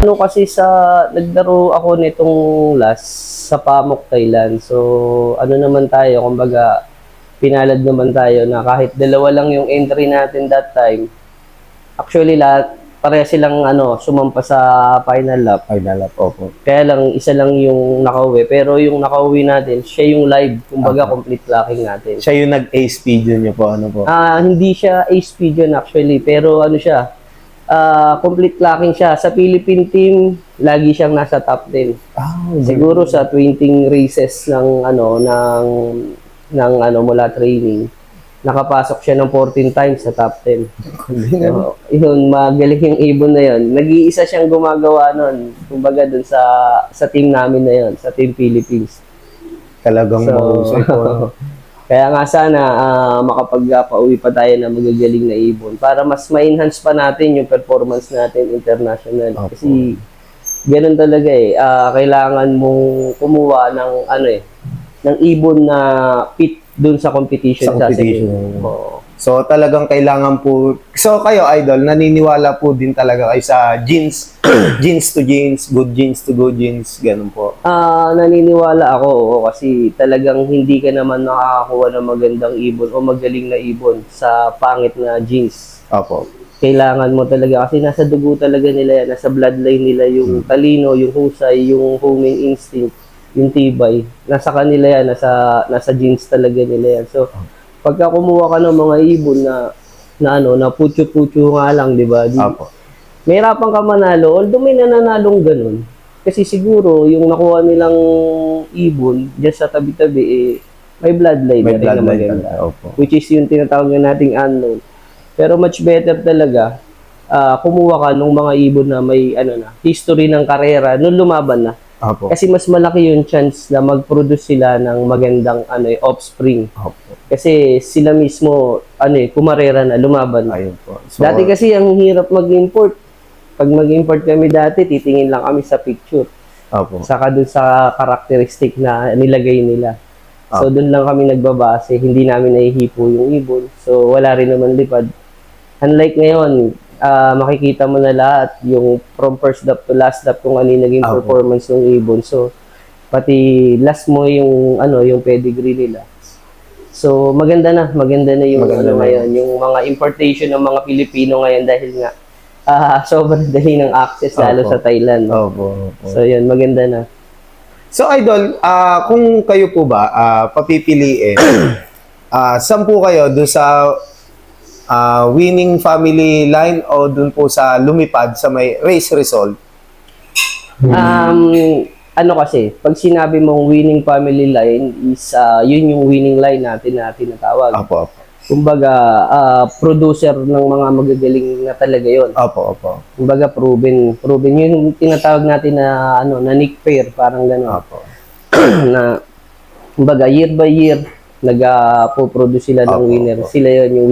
Ano kasi naglaro ako nitong last sa Pamuk, Thailand. So, ano naman tayo, kumbaga, pinalad naman tayo na kahit dalawa lang yung entry natin that time. Actually, pareha silang sumampa sa final lap. Final lap, opo. Kaya lang, isa lang yung nakauwi. Pero yung nakauwi natin, siya yung live. Kumbaga, complete locking natin. Siya yung nag-ace speed yun niyo po, ano po? Hindi siya ace speed yun actually. Pero ano siya, complete locking siya. Sa Philippine team, lagi siyang nasa top 10. Siguro sa 20 races mula training, nakapasok siya ng 14 times sa top 10. So, yun, magaling yung ibon na yun. Nag-iisa siyang gumagawa nun. Kumbaga dun sa team namin na yun, sa Team Philippines. Talagang mahusay po. No? Kaya nga sana makapagpauwi pa tayo na magagaling na ibon para mas ma-enhance pa natin yung performance natin international. Opo. Kasi ganun talaga kailangan mong kumuha ng ibon na fit dun sa competition. Sa competition. Oo. So talagang kailangan po. So kayo, idol, naniniwala po din talaga kayo sa genes, genes to genes, good genes to good genes, ganun po. Naniniwala ako, oo, kasi talagang hindi ka naman nakakakuha ng magandang ibon o magaling na ibon sa pangit na genes. Opo. Kailangan mo talaga kasi nasa dugo talaga nila yan, nasa bloodline nila yung talino, yung husay, yung homing instinct, yung tibay. Nasa kanila yan, nasa genes talaga nila yan. So, pagka kumuha ka ng mga ibon na putyo-putyo nga lang, di ba? Opo. Mahirapan ka manalo, although may nananalong ganun. Kasi siguro, yung nakuha nilang ibon, dyan sa tabi-tabi, may bloodline May na rin na bloodline maganda. talaga, opo. Which is yung tinatawag na nating unknown. Pero much better talaga, kumuha ka ng mga ibon na may history ng karera nung lumaban na. Opo. Kasi mas malaki yung chance na mag-produce sila ng magandang offspring. Opo. Kasi sila mismo kumarera na, lumaban na. Ayun po. So, Dati kasi ang hirap mag-import. Pag mag-import kami dati, titingin lang kami sa picture. opo. Saka dun sa characteristic na nilagay nila. So dun lang kami nagbabase, hindi namin nahihipo yung ibon. So wala rin naman lipad. Unlike ngayon, makikita mo na lahat yung from first lap to last lap kung ano yung naging performance ng ibon. So pati last mo yung yung pedigree nila. So maganda na yung ngayon, yung mga importation ng mga Pilipino ngayon dahil nga sobrang dali ng access lalo sa Thailand. Opo. So yun, maganda na. So idol, kung kayo po ba papipiliin, saan po kayo doon sa winning family line o doon po sa lumipad sa may race result? Kasi, pag sinabi mong winning family line is yun yung winning line natin na tinatawag. Opo. Kumbaga, producer ng mga magagaling na talaga yun. Opo. Kumbaga, proven. Yun yung tinatawag natin na Nick Fair, parang gano'n. Opo. Na, kumbaga, year by year, nag-produce sila ng winner. Sila yun yung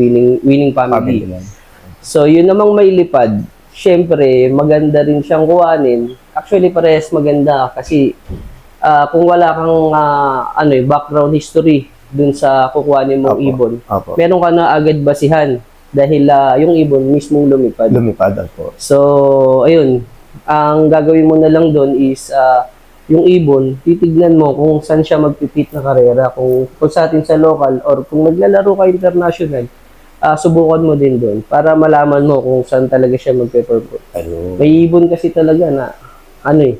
winning family. So, yun namang may lipad. Siyempre, maganda rin siyang kuhanin. Actually, parehas maganda kasi kung wala kang background history dun sa kukuhanin mong ibon, meron ka na agad basihan dahil yung ibon mismong lumipad. Opo. So, ayun. Ang gagawin mo na lang dun is yung ibon, titignan mo kung saan siya magpipit na karera. Kung sa atin sa local or kung naglalaro ka international, subukan mo din doon para malaman mo kung saan talaga siya magpe-perform. May ibon kasi talaga na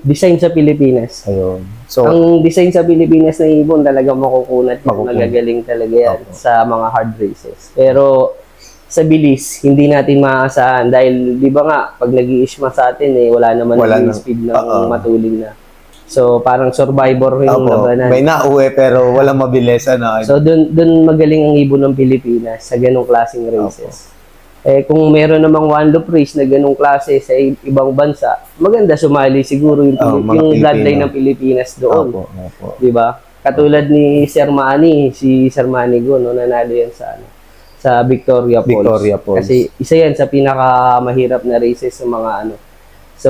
design sa Pilipinas. Ayun. So, ang design sa Pilipinas na ibon talaga makukunat yung magagaling talaga yan sa mga hard races. Pero sa bilis, hindi natin maaasahan dahil di ba nga, pag nag-i-isma sa atin wala naman yung speed ng matulin na. So, parang survivor yung labanan. May nauwi pero walang mabilis. So, dun magaling ang ibon ng Pilipinas sa ganong klaseng races. Kung meron namang one loop race na ganong klase sa ibang bansa, maganda sumali siguro yung bloodline ng Pilipinas doon. Di ba? Katulad ni Sir Manny, si Sir Manny Go, nanalo yan sa Victoria Falls. Kasi isa yan sa pinakamahirap na races sa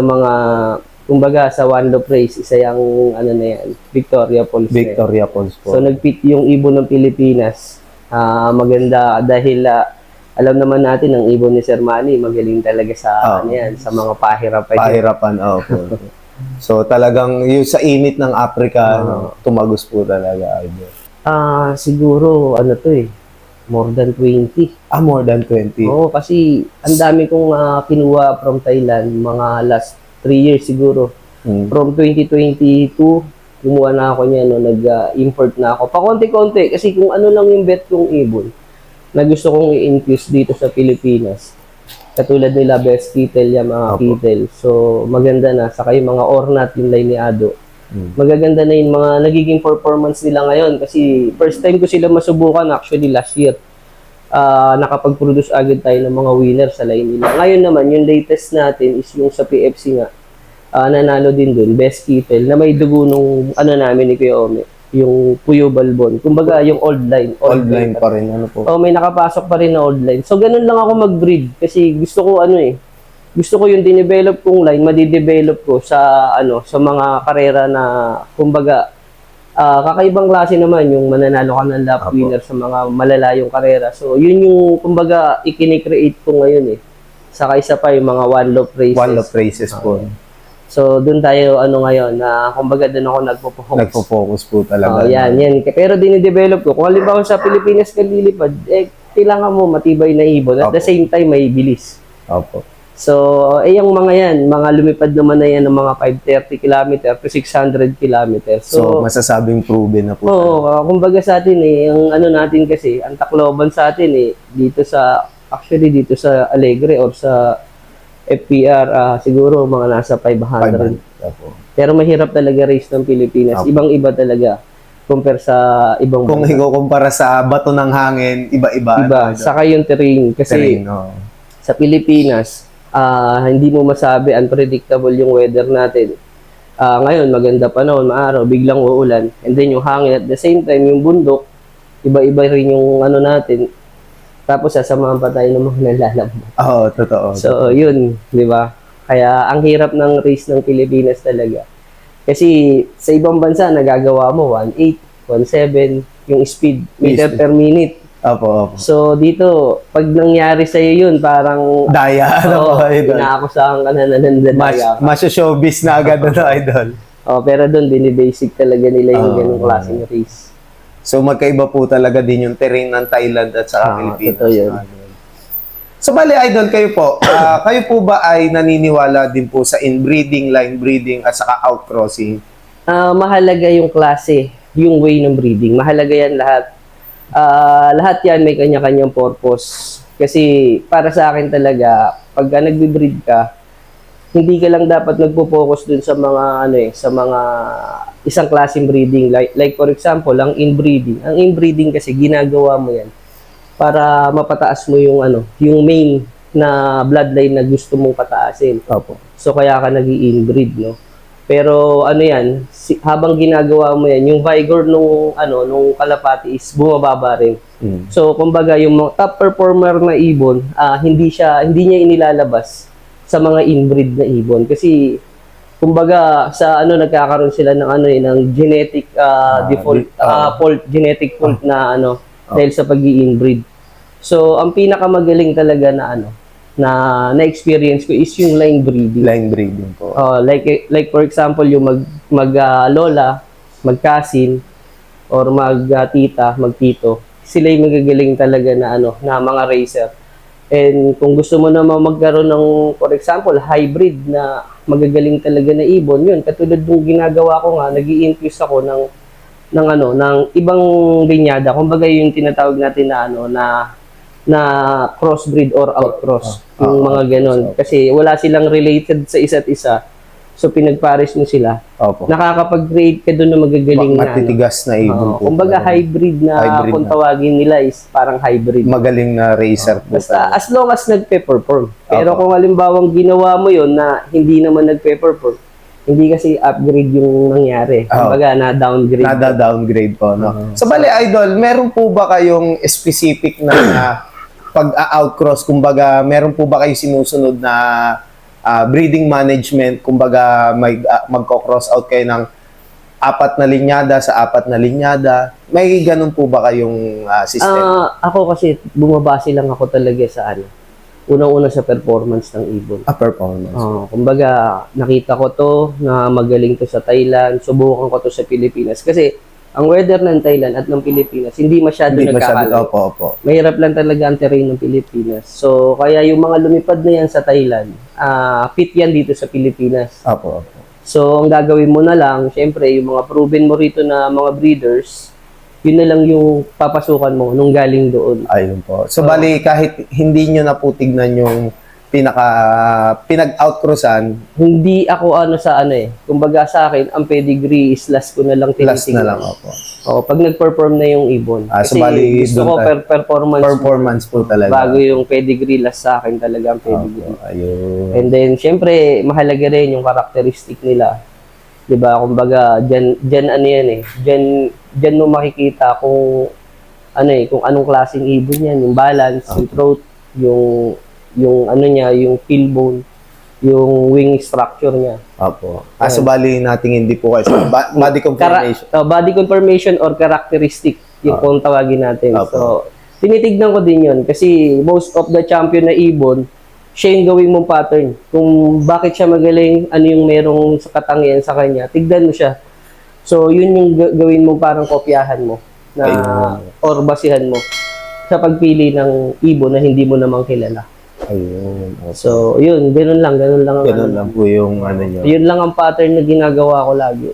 mga kumbaga sa one loop race, isa yung Victoria Falls. Victoria Falls po. So nagpit yung ibon ng Pilipinas. Maganda dahil alam naman natin ang ibon ni Sir Manny, magaling talaga sa ano yan, sa mga pahirapan. Pahirapan, opo. So talagang yung sa init ng Africa, tumagos po talaga, idol. Siguro ano to more than 20. More than 20. Oo, kasi ang dami kong kinuha from Thailand, mga last 3 years siguro. From 2022, kumuha na ako niya, nag-import na ako. Pakonti-konti, kasi kung ano lang yung bet kong ibon, na gusto kong i-infuse dito sa Pilipinas. Katulad nila Best Kittel, yung mga Kittel. So, maganda na. Saka yung mga Ornat, yung line ni Ado. Magaganda na yung mga nagiging performance nila ngayon. Kasi first time ko sila masubukan, actually last year. Nakapag-produce agad tayo ng mga winner sa line nila. Ngayon naman, yung latest natin is yung sa PFC nga. Nanalo din dun, Best Kittel, na may dugo nung namin ni Kuya Ome. Yung Puyo Balbon. Kumbaga, yung old line. Old line pa rin, ano po? May nakapasok pa rin na old line. So, ganun lang ako mag-breed. Kasi gusto ko, gusto ko yung dinevelop kong line, madidevelop ko sa, sa mga karera na, kumbaga, kakaibang klase naman, yung mananalo ka ng lap winner sa mga malalayong karera. So, yun yung, kumbaga, ikinikreate ko ngayon Saka isa pa yung mga one lop races. One lop races po. So, doon tayo, ngayon, na kumbaga doon ako nagpo-focus. Nagpo-focus po talaga. Yan. Pero dinidevelop ko. Kung halimbawa sa Pilipinas ka lilipad, kailangan mo matibay na ibon. At the same time, may bilis. Opo. So, yung mga yan, mga lumipad naman na yan ng mga 530 km to 600 km. So, masasabing proven na po. Oo, kumbaga sa atin ang natin kasi, ang Tacloban sa atin dito sa Alegre or sa FPR, siguro mga nasa 500. Pero mahirap talaga race ng Pilipinas. Ibang-iba talaga compare sa ibang Kung ikukumpara sa bato ng hangin, iba-iba. Iba. Saka yung terrain. Kasi sa Pilipinas, hindi mo masabi, unpredictable yung weather natin. Ngayon, maganda panahon, maaraw, biglang uulan. And then yung hangin. At the same time, yung bundok, iba-iba rin yung natin. Tapos sasamahan pa tayo ng mga nalalambot. Oo, totoo. So, yun, di ba? Kaya ang hirap ng race ng Pilipinas talaga. Kasi sa ibang bansa, nagagawa mo 1.8, 1.7, yung speed, meter per minute. Opo. So, dito, pag nangyari sa'yo yun, parang... Daya, inaakusahan ka na nanandadaya ka. Masya-showbiz na agad idol. Pero doon, binibasic talaga nila yung ganung klaseng race. So, magkaiba po talaga din yung terrain ng Thailand at saka Pilipinas. Totoo yun. So, bali, idol, kayo po. Kayo po ba ay naniniwala din po sa inbreeding, line breeding, at saka outcrossing? Mahalaga yung klase, yung way ng breeding. Mahalaga yan lahat. Lahat yan may kanya-kanyang purpose. Kasi, para sa akin talaga, pagka nagbe-breed ka, hindi ka lang dapat nagpo-focus dun sa mga sa mga isang klaseng breeding, like for example, ang inbreeding. Ang inbreeding kasi ginagawa mo 'yan para mapataas mo yung yung main na bloodline na gusto mong pataasin. Opo. So kaya ka nag-i-inbreed, no? Pero yan, habang ginagawa mo 'yan, yung vigor nung kalapati is bumababa rin. So kumbaga yung mga top performer na ibon, hindi niya inilalabas sa mga inbreed na ibon kasi kumbaga sa nagkakaroon sila ng ng genetic fault, genetic fault na dahil sa pag-i-inbreed. So ang pinakamagaling talaga na experience ko is yung line breeding. Line breeding po. Like for example yung lola, mag-cousin or mag-tita, mag-tito. Sila yung magagaling talaga na na mga racer. And kung gusto mo naman magkaroon ng, for example, hybrid na magagaling talaga na ibon, yun, katulad ng ginagawa ko nga, nag-i-infuse ako ng ibang linyada. Kumbaga yung tinatawag natin na crossbreed or outcross, yung mga ganon. Kasi wala silang related sa isa't isa. So pinagpares mo sila. Opo. Nakakapag-create ka doon na magagaling na matitigas na ibon po. Kumbaga hybrid na kung tawagin nila is parang hybrid. Magaling na racer po. Basta as long as nagpe-perform. Pero kung halimbawang ginawa mo yon na hindi naman nagpe-perform, hindi kasi upgrade yung nangyari. Kumbaga na-downgrade. Na-downgrade po, no? So bali, idol, meron po ba kayong specific na pag-outcross? Kumbaga, meron po ba kayong sinusunod na breeding management, kumbaga magko-cross out kayo ng apat na linyada sa apat na linyada. May ganun po ba kayong system? Ako kasi bumabase lang ako talaga sa ano. Unang-una sa performance ng ibon. Performance. Kumbaga, nakita ko to na magaling to sa Thailand, subukan ko to sa Pilipinas. Kasi, ang weather ng Thailand at ng Pilipinas, hindi masyado nagkakalayo. Opo. Mahirap lang talaga ang terrain ng Pilipinas. So, kaya yung mga lumipad na yan sa Thailand, fit yan dito sa Pilipinas. Opo. So, ang gagawin mo na lang, syempre, yung mga proven mo rito na mga breeders, yun na lang yung papasukan mo nung galing doon. Ayun po. So, bali, kahit hindi nyo na po tignan yung pinag-outcrossan, Hindi ako kumbaga sa akin, ang pedigree is last ko na lang last tinitingnan. na lang opo. Pag nag-perform na yung ibon. So, Kasi bali, gusto dun ko tayo- performance po talaga. bago yung pedigree, last sa akin talaga ang pedigree. Opo, ayun. And then, syempre, mahalaga rin yung characteristic nila. 'Di ba? Kumbaga, dyan ano yan eh. Dyan mo makikita kung kung anong klaseng ibon yan, yung balance, yung throat, yung ano niya, yung tail bone, yung wing structure niya. Opo. So, bali natin hindi po kayo sa body confirmation. Body confirmation or characteristic, yung kung tawagin natin. Opo. So, tinitignan ko din yun kasi most of the champion na ibon, siya yung gawin mong pattern. Kung bakit siya magaling, ano yung merong sa katangian sa kanya, tignan mo siya. So, yun yung gawin mo parang kopyahan mo or basihan mo sa pagpili ng ibon na hindi mo namang kilala. Ayun. Opo. So, yun, ganun lang. Ganun lang po yung ano nyo. Yun lang ang pattern na ginagawa ko lagi.